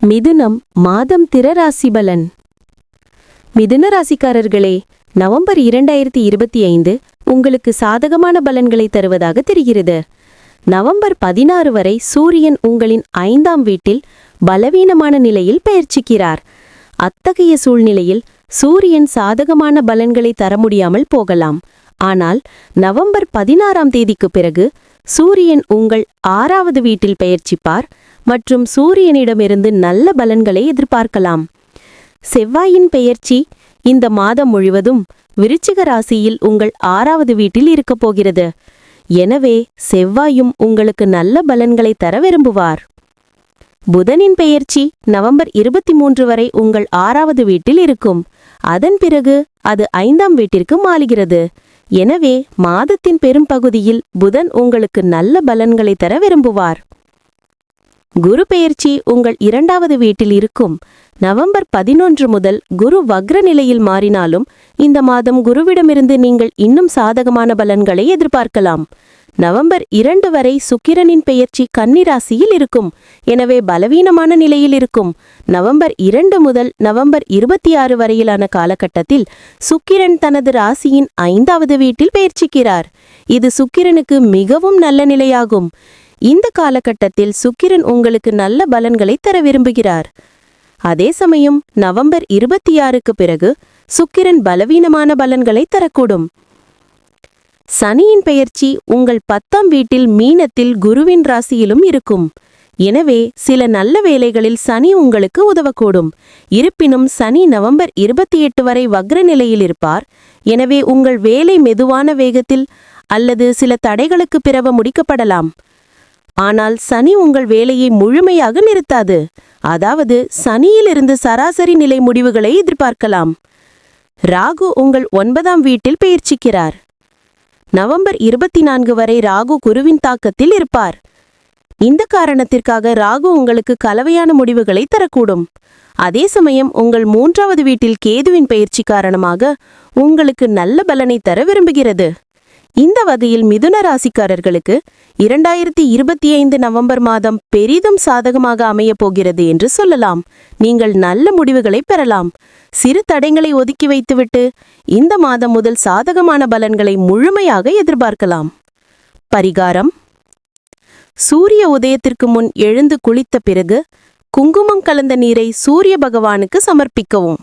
மிதுனம் மாதம் திறராசி பலன். மிதுன ராசிக்காரர்களே, நவம்பர் 2025 உங்களுக்கு சாதகமான பலன்களை தருவதாக தெரிகிறது. நவம்பர் 16 வரை சூரியன் உங்களின் 5ஆம் வீட்டில் பலவீனமான நிலையில் பெயர்ச்சிக்கிறார். அத்தகைய சூழ்நிலையில் சூரியன் சாதகமான பலன்களை தர முடியாமல் போகலாம். ஆனால் நவம்பர் 16ஆம் தேதிக்கு பிறகு சூரியன் உங்கள் 6வது வீட்டில் பெயர்ச்சிப்பார் மற்றும் சூரியனிடமிருந்து நல்ல பலன்களை எதிர்பார்க்கலாம். செவ்வாயின் பெயர்ச்சி இந்த மாதம் முழுவதும் விருச்சிக ராசியில் உங்கள் 6வது வீட்டில் இருக்கப் போகிறது. எனவே செவ்வாயும் உங்களுக்கு நல்ல பலன்களை தர விரும்புவார். புதனின் பெயர்ச்சி நவம்பர் 23 வரை உங்கள் 6வது வீட்டில் இருக்கும். அதன் பிறகு அது 5ஆம் வீட்டிற்கு மாறுகிறது. எனவே மாதத்தின் பெரும்பகுதியில் புதன் உங்களுக்கு நல்ல பலன்களை தர விரும்புவார். குரு பெயர்ச்சி உங்கள் 2வது வீட்டில் இருக்கும். நவம்பர் 11 முதல் குரு வக்ர நிலையில் மாறினாலும் இந்த மாதம் குருவிடமிருந்து நீங்கள் இன்னும் சாதகமான பலன்களை எதிர்பார்க்கலாம். நவம்பர் 2 வரை சுக்கிரனின் பெயர்ச்சி கன்னி ராசியில் இருக்கும். எனவே பலவீனமான நிலையில் இருக்கும். நவம்பர் 2 முதல் நவம்பர் 26 வரையிலான காலகட்டத்தில் சுக்கிரன் தனது ராசியின் 5வது வீட்டில் பெயர்ச்சிக்கிறார். இது சுக்கிரனுக்கு மிகவும் நல்ல நிலையாகும். இந்த காலகட்டத்தில் சுக்கிரன் உங்களுக்கு நல்ல பலன்களை தர விரும்புகிறார். அதே சமயம் நவம்பர் 26க்கு பிறகு சுக்கிரன் பலவீனமான பலன்களை தரக்கூடும். சனியின் பெயர்ச்சி உங்கள் 10ஆம் வீட்டில் மீனத்தில் குருவின் ராசியிலும் இருக்கும். எனவே சில நல்ல வேளைகளில் சனி உங்களுக்கு உதவக்கூடும். இருப்பினும் சனி நவம்பர் 28 வரை வக்ர நிலையில் இருப்பார். எனவே உங்கள் வேலை மெதுவான வேகத்தில் அல்லது சில தடைகளுக்கு பிறகு முடிக்கப்படலாம். ஆனால் சனி உங்கள் வேலையை முழுமையாக நிறுத்தாது. அதாவது சனியிலிருந்து சராசரி நிலை முடிவுகளை எதிர்பார்க்கலாம். ராகு உங்கள் 9ஆம் வீட்டில் பெயர்ச்சிக்கிறார். நவம்பர் 24 வரை ராகு குருவின் தாக்கத்தில் இருப்பார். இந்த காரணத்திற்காக ராகு உங்களுக்கு கலவையான முடிவுகளை தரக்கூடும். அதே சமயம் உங்கள் 3வது வீட்டில் கேதுவின் பெயர்ச்சி காரணமாக உங்களுக்கு நல்ல பலனை தர விரும்புகிறது. இந்த வகையில் மிதுன ராசிக்காரர்களுக்கு 2025 நவம்பர் மாதம் பெரிதும் சாதகமாக அமையப் போகிறது என்று சொல்லலாம். நீங்கள் நல்ல முடிவுகளை பெறலாம். சிறு தடைகளை ஒதுக்கி வைத்துவிட்டு இந்த மாதம் முதல் சாதகமான பலன்களை முழுமையாக எதிர்பார்க்கலாம். பரிகாரம்: சூரிய உதயத்திற்கு முன் எழுந்து குளித்த பிறகு குங்குமம் கலந்த நீரை சூரிய பகவானுக்கு சமர்ப்பிக்கவும்.